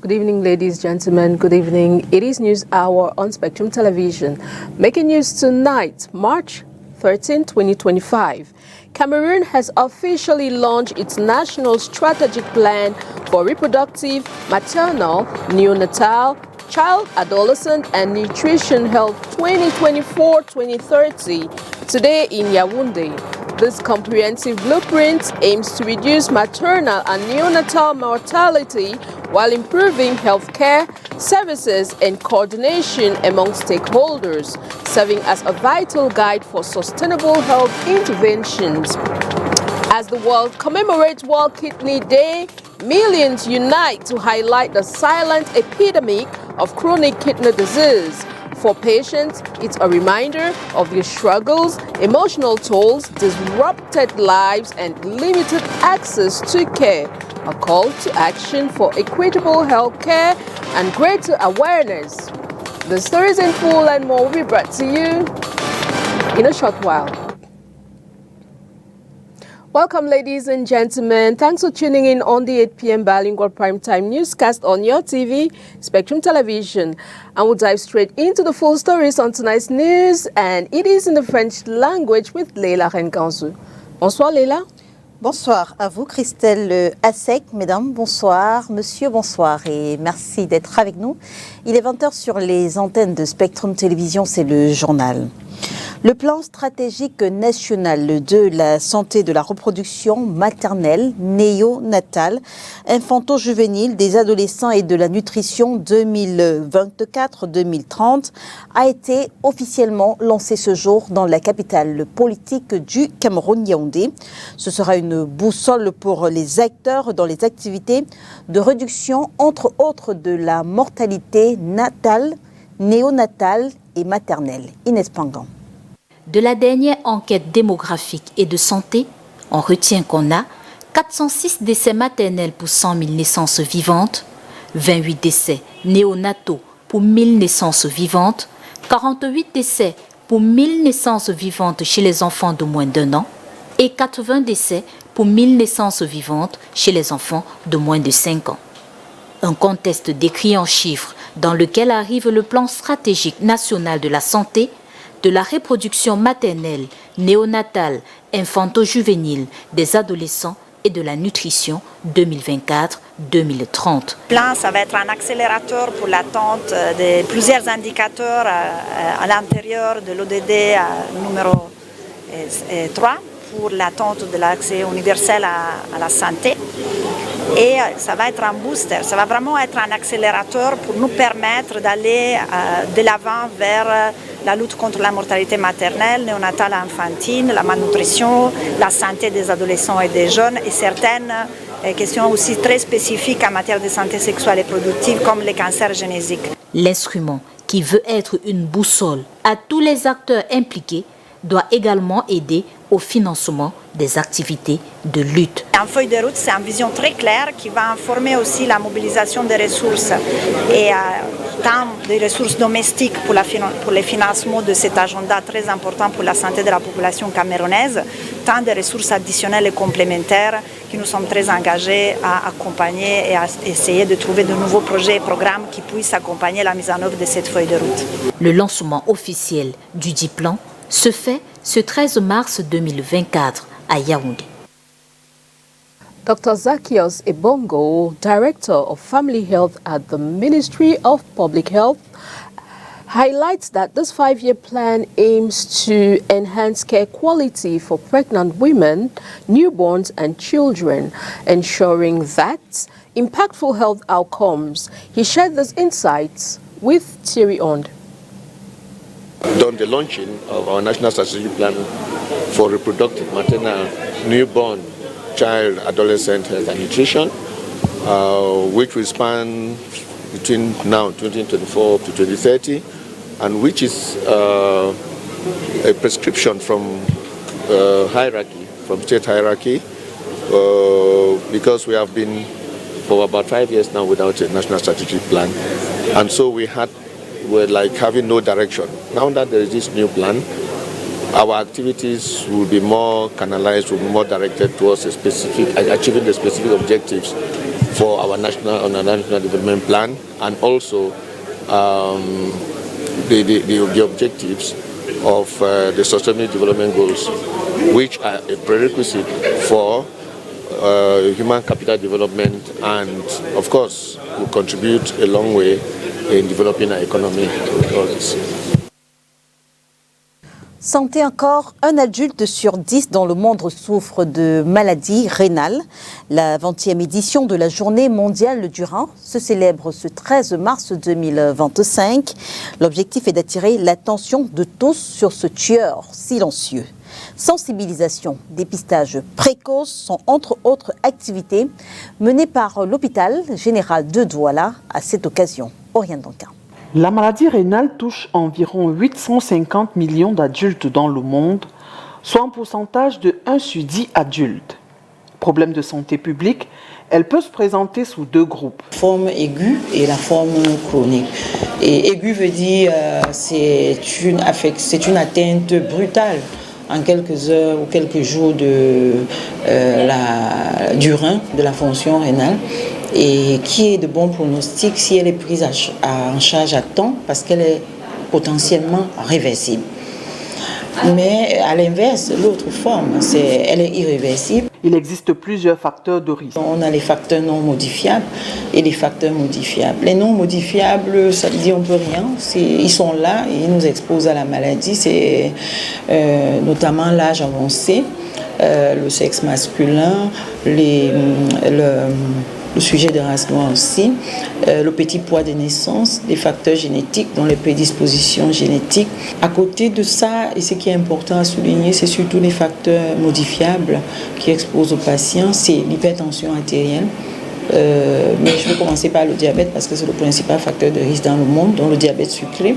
Good evening, ladies, gentlemen. Good evening. It is News Hour on Spectrum Television. Making news tonight, March 13, 2025. Cameroon has officially launched its National Strategic Plan for Reproductive, Maternal, Neonatal, Child, Adolescent and Nutrition Health 2024-2030 today in Yaoundé. This comprehensive blueprint aims to reduce maternal and neonatal mortality while improving healthcare services and coordination among stakeholders, serving as a vital guide for sustainable health interventions. As the world commemorates World Kidney Day, millions unite to highlight the silent epidemic of chronic kidney disease. For patients, it's a reminder of their struggles, emotional tolls, disrupted lives, and limited access to care. A call to action for equitable health care and greater awareness. The stories in full and more will be brought to you in a short while. Welcome, ladies and gentlemen. Thanks for tuning in on the 8 p.m. bilingual primetime newscast on your TV, Spectrum Television. And we'll dive straight into the full stories on tonight's news, and it is in the French language with Leila Renganzou. Bonsoir, Leila. Bonsoir à vous, Christelle Assec. Mesdames, bonsoir. Monsieur, bonsoir. Et merci d'être avec nous. Il est 20h sur les antennes de Spectrum Télévision, c'est le journal. Le plan stratégique national de la santé de la reproduction maternelle, néonatale, infanto-juvénile, des adolescents et de la nutrition 2024-2030 a été officiellement lancé ce jour dans la capitale politique du Cameroun, Yaoundé. Ce sera une boussole pour les acteurs dans les activités de réduction, entre autres, de la mortalité natale, néonatale et maternelle. Inès Pangan. De la dernière enquête démographique et de santé, on retient qu'on a 406 décès maternels pour 100 000 naissances vivantes, 28 décès néonataux pour 1000 naissances vivantes, 48 décès pour 1000 naissances vivantes chez les enfants de moins d'1 an et 80 décès pour 1000 naissances vivantes chez les enfants de moins de 5 ans. Un contexte décrit en chiffres dans lequel arrive le plan stratégique national de la santé, de la reproduction maternelle, néonatale, infanto-juvénile, des adolescents et de la nutrition 2024-2030. Le plan, ça va être un accélérateur pour l'attente de plusieurs indicateurs à l'intérieur de l'ODD numéro 3 pour l'attente de l'accès universel à la santé. Et ça va être un booster, ça va vraiment être un accélérateur pour nous permettre d'aller de l'avant vers la lutte contre la mortalité maternelle, néonatale et infantile, la malnutrition, la santé des adolescents et des jeunes et certaines questions aussi très spécifiques en matière de santé sexuelle et reproductive comme les cancers génétiques. L'instrument qui veut être une boussole à tous les acteurs impliqués doit également aider au financement des activités de lutte. En feuille de route, c'est une vision très claire qui va informer aussi la mobilisation des ressources et tant des ressources domestiques pour le financement de cet agenda très important pour la santé de la population camerounaise, tant des ressources additionnelles et complémentaires qui nous sommes très engagés à accompagner et à essayer de trouver de nouveaux projets et programmes qui puissent accompagner la mise en œuvre de cette feuille de route. Le lancement officiel du dit plan se fait ce 13 mars 2024 à Yaoundé. Dr. Zacchaeus Ebongo, Director of Family Health at the Ministry of Public Health, highlights that this 5-year plan aims to enhance care quality for pregnant women, newborns and children, ensuring that impactful health outcomes. He shared these insights with Thierry Ond. Done the launching of our National Strategic Plan for Reproductive, Maternal, Newborn, Child, Adolescent Health and Nutrition, which will span between now 2024 to 2030, and which is a prescription from hierarchy, from state hierarchy, because we have been for about 5 years now without a national strategic plan, and so we're like having no direction. Now that there is this new plan, our activities will be more canalized, will be more directed towards achieving the specific objectives for our national development plan, and also the objectives of the Sustainable Development Goals, which are a prerequisite for human capital development, and of course will contribute a long way in developing our economy with all this. Santé encore, un adulte sur 10 dans le monde souffre de maladies rénales. La 20e édition de la Journée mondiale du rein se célèbre ce 13 mars 2025. L'objectif est d'attirer l'attention de tous sur ce tueur silencieux. Sensibilisation, dépistage précoce sont entre autres activités menées par l'hôpital général de Douala à cette occasion. Oriane Duncan. La maladie rénale touche environ 850 millions d'adultes dans le monde, soit un pourcentage de 1 sur 10 adultes. Problème de santé publique, elle peut se présenter sous deux groupes. La forme aiguë et la forme chronique. Et aiguë veut dire c'est une atteinte brutale en quelques heures ou quelques jours du rein, de la fonction rénale, et qui est de bon pronostic si elle est prise en charge à temps, parce qu'elle est potentiellement réversible. Mais à l'inverse, l'autre forme, elle est irréversible. Il existe plusieurs facteurs de risque. On a les facteurs non modifiables et les facteurs modifiables. Les non modifiables, ça dit on peut rien. Ils sont là et ils nous exposent à la maladie. C'est notamment l'âge avancé, le sexe masculin, le sujet de race noire aussi, le petit poids des naissances, les facteurs génétiques, dont les prédispositions génétiques. À côté de ça, et ce qui est important à souligner, c'est surtout les facteurs modifiables qui exposent aux patients, c'est l'hypertension artérielle. Mais je vais commencer par le diabète parce que c'est le principal facteur de risque dans le monde, dont le diabète sucré,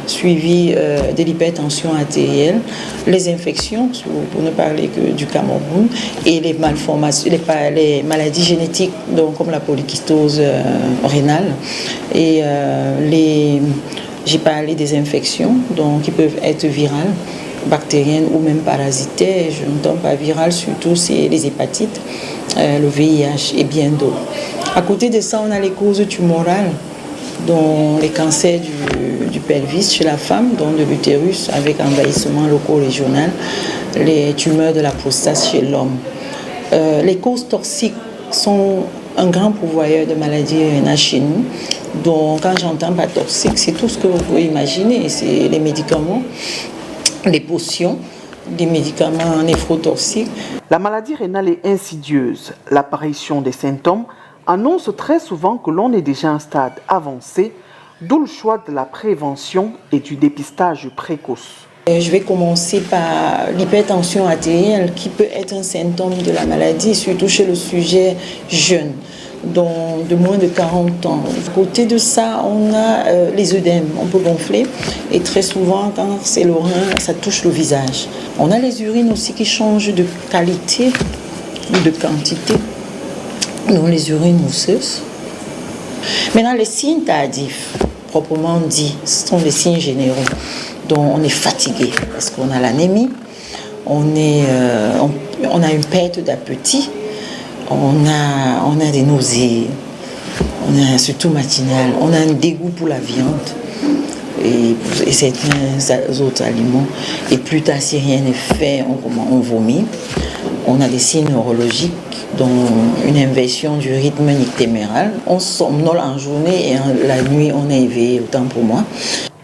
suivi de l'hypertension artérielle, les infections, pour ne parler que du Cameroun, et les malformations, les maladies génétiques, donc comme la polykystose rénale, et j'ai parlé des infections, donc qui peuvent être virales, bactériennes ou même parasitaires. Je n'entends pas virales, surtout c'est les hépatites, le VIH et bien d'autres. À côté de ça, on a les causes tumorales, dont les cancers du pelvis chez la femme, dont de l'utérus avec envahissement loco-régional, les tumeurs de la prostate chez l'homme. Les causes toxiques sont un grand pourvoyeur de maladies rénales chez nous. Donc quand j'entends pas toxique, c'est tout ce que vous pouvez imaginer. C'est les médicaments, les potions, des médicaments néphrotoxiques. La maladie rénale est insidieuse. L'apparition des symptômes annonce très souvent que l'on est déjà à un stade avancé, d'où le choix de la prévention et du dépistage précoce. Je vais commencer par l'hypertension artérielle qui peut être un symptôme de la maladie, surtout chez le sujet jeune, de moins de 40 ans. À côté de ça, on a les œdèmes, on peut gonfler et très souvent quand c'est le rein, ça touche le visage. On a les urines aussi qui changent de qualité ou de quantité, dont les urines mousseuses. Maintenant, les signes tardifs, proprement dit, ce sont les signes généraux. Donc on est fatigué parce qu'on a l'anémie, on a une perte d'appétit, on a des nausées, on a surtout matinal, on a un dégoût pour la viande et certains autres aliments. Et plus tard, si rien n'est fait, on vomit. On a des signes neurologiques, dont une inversion du rythme nictéméral. On somnole en journée et la nuit, on est éveillé, autant pour moi.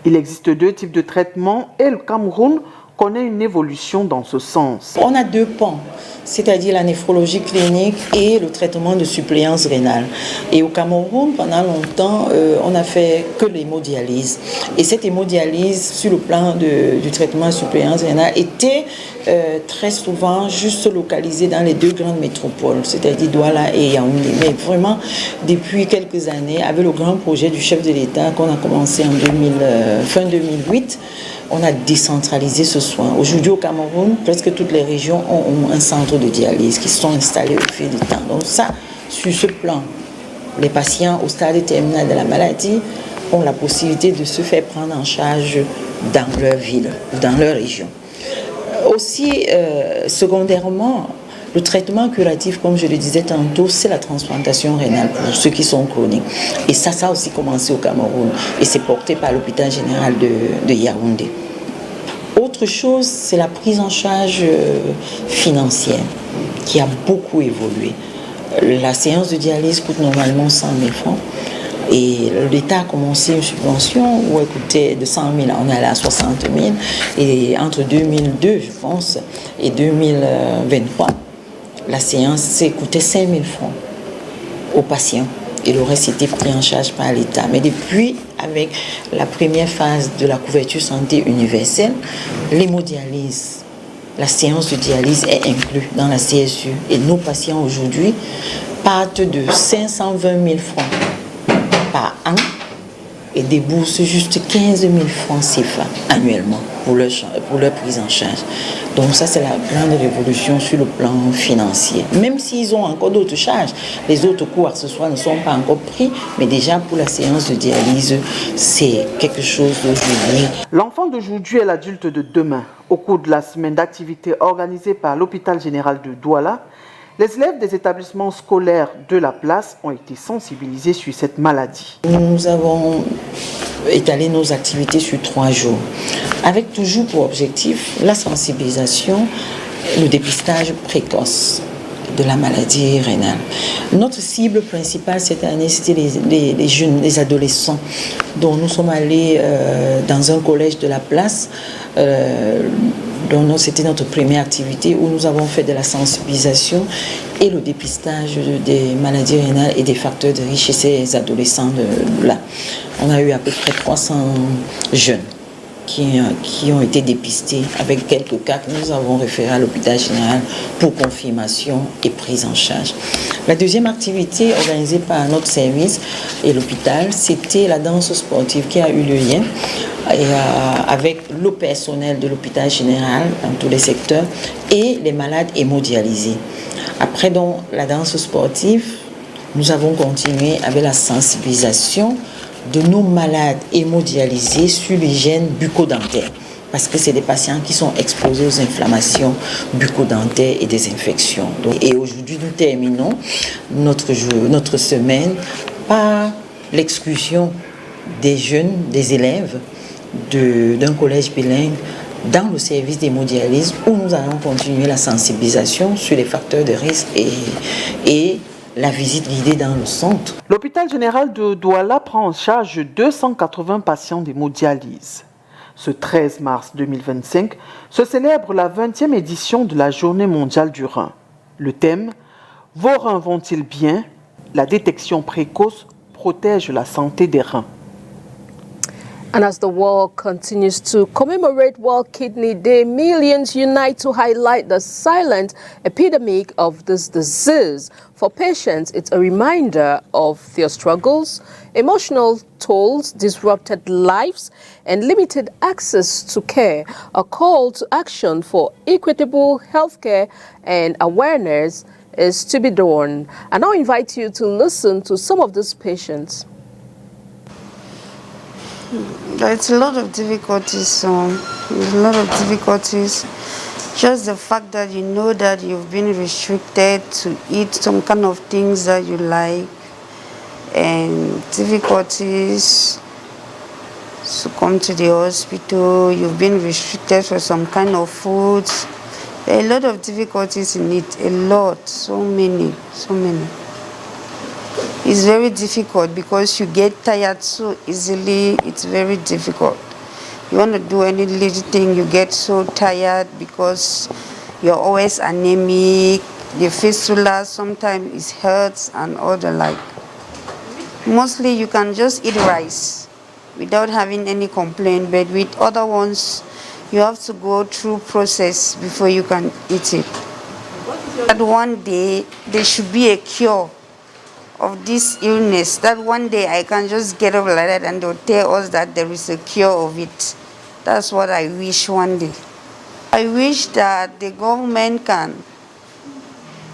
Il existe deux types de traitements et le Cameroun connaît une évolution dans ce sens. On a deux pans, c'est-à-dire la néphrologie clinique et le traitement de suppléance rénale. Et au Cameroun, pendant longtemps, on n'a fait que l'hémodialyse. Et cette hémodialyse, sur le plan du traitement de suppléance rénale, était très souvent juste localisée dans les deux grandes métropoles, c'est-à-dire Douala et Yaoundé. Mais vraiment, depuis quelques années, avec le grand projet du chef de l'État qu'on a commencé en fin 2008, on a décentralisé ce soin. Aujourd'hui au Cameroun, presque toutes les régions ont un centre de dialyse qui se sont installés au fil du temps. Donc ça, sur ce plan, les patients au stade terminal de la maladie ont la possibilité de se faire prendre en charge dans leur ville, dans leur région. Aussi, secondairement, Le traitement curatif, comme je le disais tantôt, c'est la transplantation rénale pour ceux qui sont chroniques. Et ça a aussi commencé au Cameroun et c'est porté par l'hôpital général de Yaoundé. Autre chose, c'est la prise en charge financière qui a beaucoup évolué. La séance de dialyse coûte normalement 100 000 francs. Et l'État a commencé une subvention où elle coûtait de 100 000, on est allé à 60 000. Et entre 2002, je pense, et 2023, la séance coûtait 5 000 francs aux patients. Et le reste était pris en charge par l'État. Mais depuis, avec la première phase de la couverture santé universelle, l'hémodialyse, la séance de dialyse est inclue dans la CSU. Et nos patients aujourd'hui partent de 520 000 francs par an et déboursent juste 15 000 francs CFA annuellement pour leur prise en charge. Donc ça, c'est la grande révolution sur le plan financier. Même s'ils ont encore d'autres charges, les autres coûts accessoires ne sont pas encore pris, mais déjà pour la séance de dialyse, c'est quelque chose d'aujourd'hui. L'enfant d'aujourd'hui est l'adulte de demain. Au cours de la semaine d'activité organisée par l'hôpital général de Douala, les élèves des établissements scolaires de la place ont été sensibilisés sur cette maladie. Nous avons étalé nos activités sur 3 jours, avec toujours pour objectif la sensibilisation, le dépistage précoce de la maladie rénale. Notre cible principale cette année, c'était les jeunes, les adolescents, dont nous sommes allés dans un collège de la place. Donc c'était notre première activité où nous avons fait de la sensibilisation et le dépistage des maladies rénales et des facteurs de risque chez ces adolescents-là. On a eu à peu près 300 jeunes qui ont été dépistés avec quelques cas que nous avons référés à l'hôpital général pour confirmation et prise en charge. La deuxième activité organisée par notre service et l'hôpital, c'était la danse sportive qui a eu lieu hier avec le personnel de l'hôpital général dans tous les secteurs et les malades hémodialysés. Après donc la danse sportive, nous avons continué avec la sensibilisation de nos malades hémodialysés sur l'hygiène bucco-dentaire, parce que c'est des patients qui sont exposés aux inflammations bucco-dentaires et des infections. Et aujourd'hui, nous terminons notre semaine par l'exclusion des jeunes, des élèves d'un collège bilingue dans le service d'hémodialyse où nous allons continuer la sensibilisation sur les facteurs de risque et la visite guidée dans le centre. L'hôpital général de Douala prend en charge 280 patients d'hémodialyse. Ce 13 mars 2025 se célèbre la 20e édition de la Journée mondiale du rein. Le thème « Vos reins vont-ils bien ? La détection précoce protège la santé des reins ». And as the world continues to commemorate World Kidney Day, millions unite to highlight the silent epidemic of this disease. For patients, it's a reminder of their struggles, emotional tolls, disrupted lives, and limited access to care. A call to action for equitable healthcare and awareness is to be done. I now invite you to listen to some of these patients. It's a lot of difficulties. There's a lot of difficulties. Just the fact that you know that you've been restricted to eat some kind of things that you like, and difficulties to come to the hospital. You've been restricted for some kind of foods. There are a lot of difficulties in it. A lot, so many. It's very difficult because you get tired so easily. It's very difficult. You want to do any little thing, you get so tired because you're always anemic. The fistula sometimes it hurts and all the like. Mostly you can just eat rice without having any complaint, but with other ones you have to go through process before you can eat it. That one day there should be a cure of this illness, that one day I can just get up like that and they'll tell us that there is a cure of it. That's what I wish one day. I wish that the government can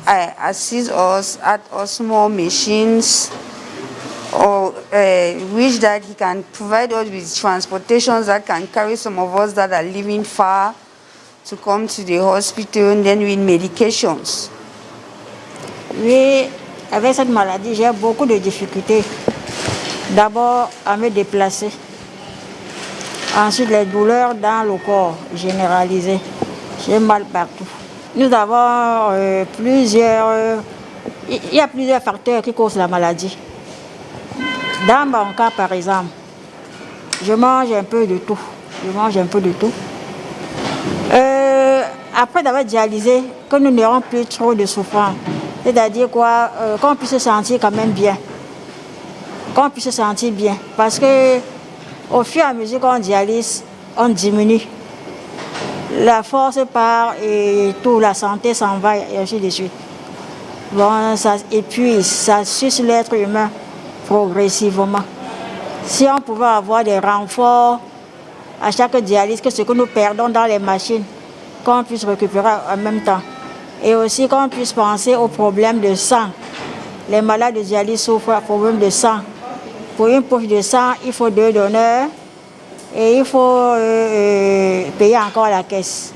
assist us, add us more machines, or wish that he can provide us with transportations that can carry some of us that are living far to come to the hospital, and then with medications Oui, avec cette maladie, j'ai beaucoup de difficultés. D'abord, à me déplacer. Ensuite, les douleurs dans le corps généralisées. J'ai mal partout. Nous avons plusieurs... Il y a plusieurs facteurs qui causent la maladie. Dans mon cas, par exemple, je mange un peu de tout. Après d'avoir dialysé, que nous n'aurons plus trop de souffrance. C'est-à-dire quoi, qu'on puisse se sentir quand même bien. Qu'on puisse se sentir bien. Parce que au fur et à mesure qu'on dialyse, on diminue. La force part et tout, la santé s'en va et ainsi de suite. Bon, ça épuise, ça suce l'être humain progressivement. Si on pouvait avoir des renforts à chaque dialyse, que ce que nous perdons dans les machines, qu'on puisse récupérer en même temps. Et aussi qu'on puisse penser aux problèmes de sang. Les malades de dialyse souffrent de problèmes de sang. Pour une poche de sang, il faut 2 donneurs et il faut payer encore la caisse.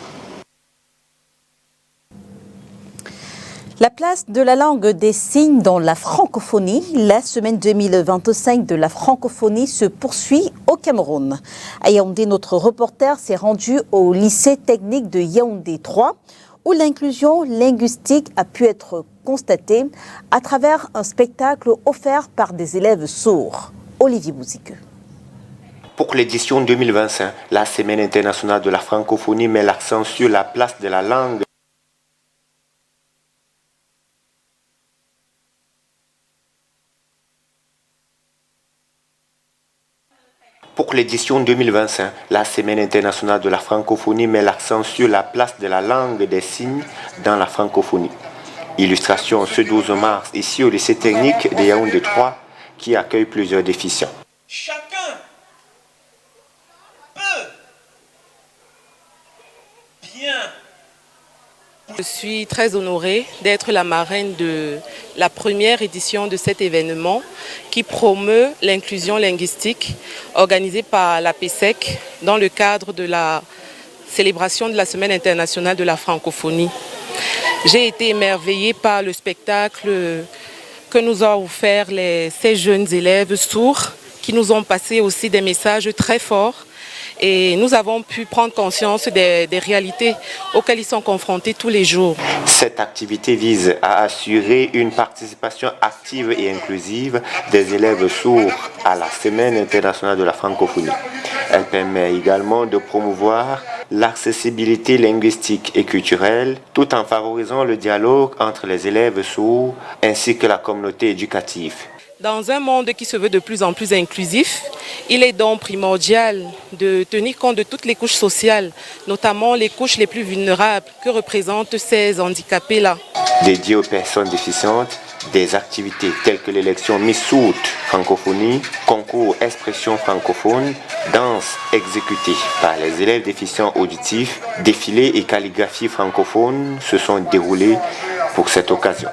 La place de la langue des signes dans la francophonie. La semaine 2025 de la francophonie se poursuit au Cameroun. À Yaoundé, notre reporter s'est rendu au lycée technique de Yaoundé 3, où l'inclusion linguistique a pu être constatée à travers un spectacle offert par des élèves sourds. Olivier Bouzigueux. Pour l'édition 2025, la Semaine internationale de la francophonie met l'accent sur la place de la langue. Pour l'édition 2025, la Semaine internationale de la francophonie met l'accent sur la place de la langue des signes dans la francophonie. Illustration ce 12 mars ici au lycée technique de Yaoundé 3 qui accueille plusieurs déficients. Chacun peut bien. Je suis très honorée d'être la marraine de la première édition de cet événement qui promeut l'inclusion linguistique organisée par la PESEC dans le cadre de la célébration de la Semaine internationale de la francophonie. J'ai été émerveillée par le spectacle que nous ont offert ces jeunes élèves sourds qui nous ont passé aussi des messages très forts. Et nous avons pu prendre conscience des réalités auxquelles ils sont confrontés tous les jours. Cette activité vise à assurer une participation active et inclusive des élèves sourds à la Semaine internationale de la francophonie. Elle permet également de promouvoir l'accessibilité linguistique et culturelle tout en favorisant le dialogue entre les élèves sourds ainsi que la communauté éducative. Dans un monde qui se veut de plus en plus inclusif, il est donc primordial de tenir compte de toutes les couches sociales, notamment les couches les plus vulnérables que représentent ces handicapés-là. Dédiées aux personnes déficientes, des activités telles que l'élection Miss Sourde francophonie, concours expression francophone, danse exécutée par les élèves déficients auditifs, défilés et calligraphie francophone se sont déroulés pour cette occasion.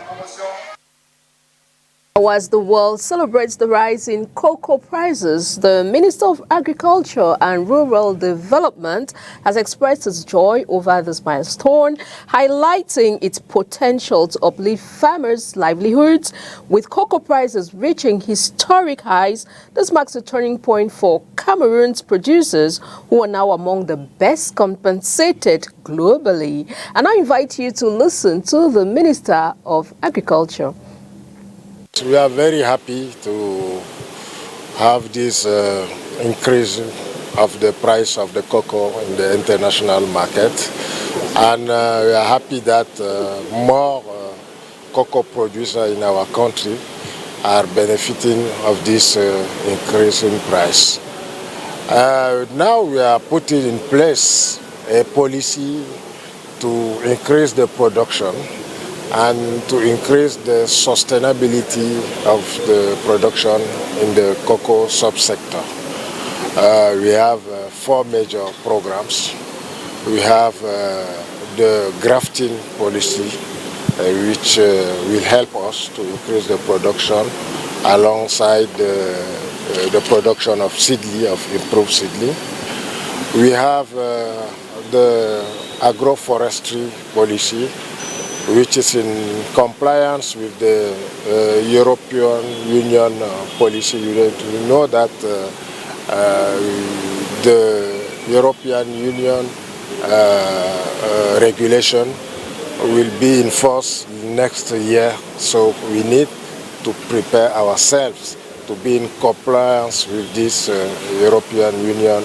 As the world celebrates the rise in cocoa prices, the Minister of Agriculture and Rural Development has expressed its joy over this milestone, highlighting its potential to uplift farmers' livelihoods. With cocoa prices reaching historic highs, this marks a turning point for Cameroon's producers, who are now among the best compensated globally. And I invite you to listen to the Minister of Agriculture. We are very happy to have this increase of the price of the cocoa in the international market, and we are happy that more cocoa producers in our country are benefiting of this increase in price. Now we are putting in place a policy to increase the production and to increase the sustainability of the production in the cocoa subsector. We have 4 major programs. We have the grafting policy, which will help us to increase the production alongside the production of seedling, of improved seedling. We have the agroforestry policy, which is in compliance with the European Union policy. You know that the European Union regulation will be in force next year, so we need to prepare ourselves to be in compliance with this European Union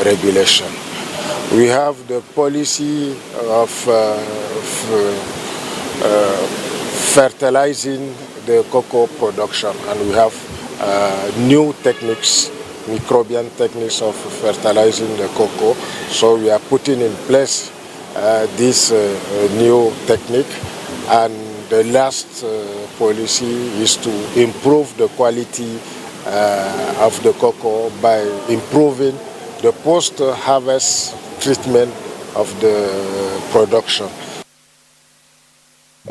regulation. We have the policy of fertilizing the cocoa production, and we have new techniques, microbial techniques of fertilizing the cocoa. So we are putting in place this new technique, and the last policy is to improve the quality of the cocoa by improving the post-harvest treatment of the production.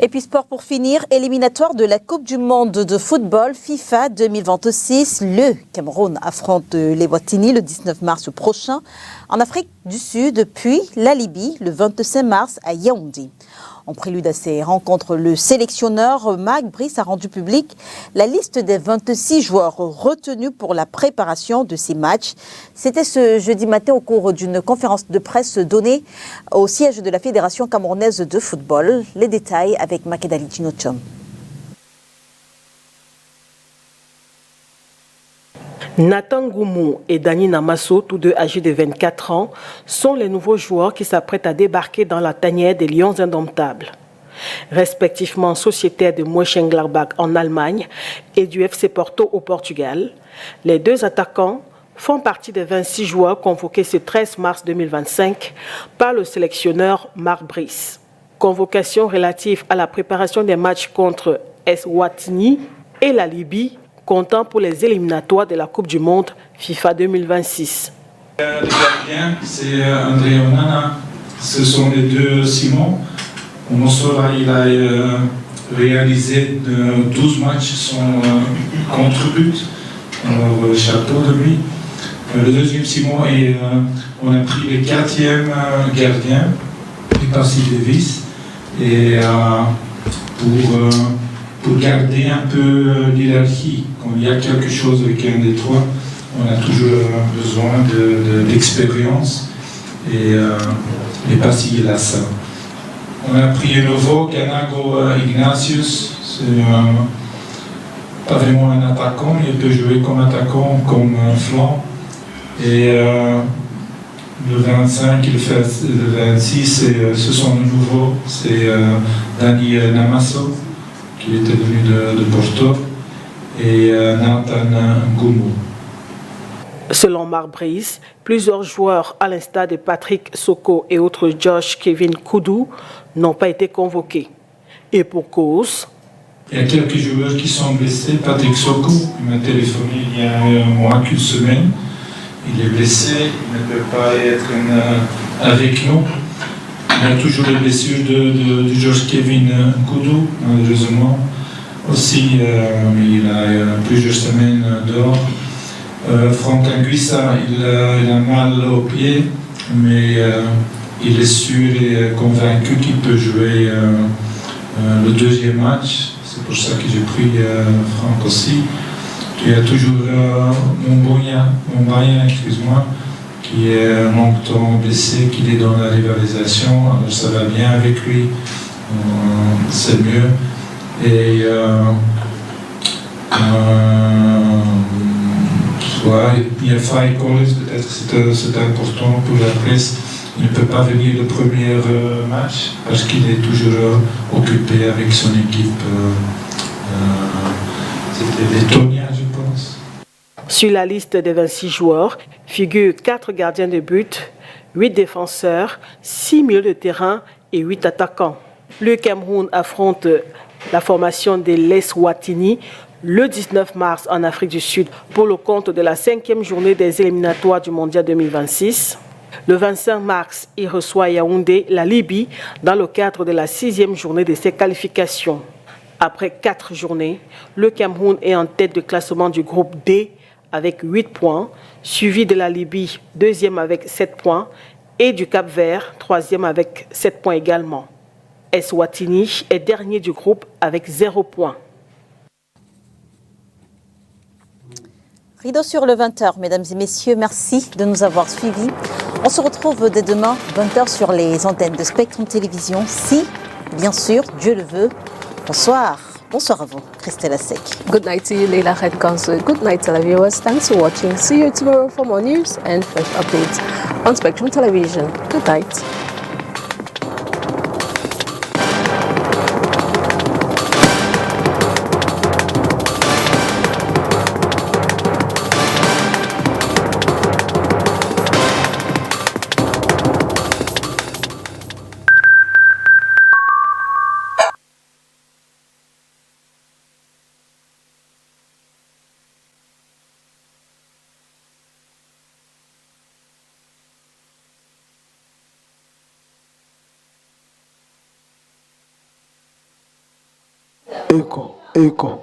Et puis sport pour finir, éliminatoire de la Coupe du Monde de football FIFA 2026. Le Cameroun affronte les Watini le 19 mars prochain en Afrique du Sud, puis la Libye le 25 mars à Yaoundé. En prélude à ces rencontres, le sélectionneur Marc Brice a rendu public la liste des 26 joueurs retenus pour la préparation de ces matchs. C'était ce jeudi matin au cours d'une conférence de presse donnée au siège de la Fédération camerounaise de football. Les détails avec Makedali Chinochom. Nathan Goumou et Dani Namasso, tous deux âgés de 24 ans, sont les nouveaux joueurs qui s'apprêtent à débarquer dans la tanière des Lions indomptables. Respectivement sociétaires de Mönchengladbach en Allemagne et du FC Porto au Portugal, les deux attaquants font partie des 26 joueurs convoqués ce 13 mars 2025 par le sélectionneur Marc Brice. Convocation relative à la préparation des matchs contre Eswatini et la Libye, comptant pour les éliminatoires de la Coupe du Monde FIFA 2026. Les gardiens, c'est André Onana, ce sont les deux Simon. Monsola, il a réalisé 12 matchs sans contre-but. Alors, chapeau de lui. Le deuxième Simon, et on a pris le 4e gardien, Percy Davis, et pour garder un peu l'hierarchie. Quand il y a quelque chose avec un des trois, on a toujours besoin d'expérience, et Percy il a ça. On a pris un nouveau, Ganago Ignatius, c'est pas vraiment un attaquant, il peut jouer comme attaquant, comme flanc. Et le 25, le 26, ce sont de nouveau, c'est Dani Namasso, qui était venu de Porto, et Nathan Goumou. Selon Marc Brice, plusieurs joueurs, à l'instar de Patrick Soko et autres Josh Kevin Koudou, n'ont pas été convoqués. Et pour cause, il y a quelques joueurs qui sont blessés. Patrick Soko, il m'a téléphoné il y a moins qu'une semaine. Il est blessé, il ne peut pas être avec nous. Il y a toujours les blessures de Josh Kevin Koudou, malheureusement. Aussi, il a plusieurs semaines dehors. Franck Anguissa, il a mal au pied, mais il est sûr et convaincu qu'il peut jouer le deuxième match. C'est pour ça que j'ai pris Franck aussi. Il y a toujours Montbayen, excuse-moi, qui est longtemps blessé, qui est dans la rivalisation. Alors ça va bien avec lui, c'est mieux. Et il y a Faye Collins, peut-être c'est important pour la presse. Il ne peut pas venir le premier match parce qu'il est toujours occupé avec son équipe. C'était Lettonia, je pense. Sur la liste des 26 joueurs figurent 4 gardiens de but, 8 défenseurs, 6 milieux de terrain et 8 attaquants. Le Cameroun affronte la formation des l'Eswatini le 19 mars en Afrique du Sud pour le compte de la 5e journée des éliminatoires du Mondial 2026. Le 25 mars, il reçoit à Yaoundé la Libye dans le cadre de la 6e journée de ses qualifications. Après 4 journées, le Cameroun est en tête de classement du groupe D avec 8 points, suivi de la Libye, 2e avec 7 points, et du Cap-Vert, 3e avec 7 points également. Eswatini est dernier du groupe avec 0 point. Rideau sur le 20h, mesdames et messieurs, merci de nous avoir suivis. On se retrouve dès demain, 20h, sur les antennes de Spectrum Télévision, si, bien sûr, Dieu le veut. Bonsoir. Bonsoir à vous, Christelle Asek. Good night to you, Leila Khed-Kansour. Good night, televiewers. Thanks for watching. See you tomorrow for more news and fresh updates on Spectrum Television. Good night. Echo.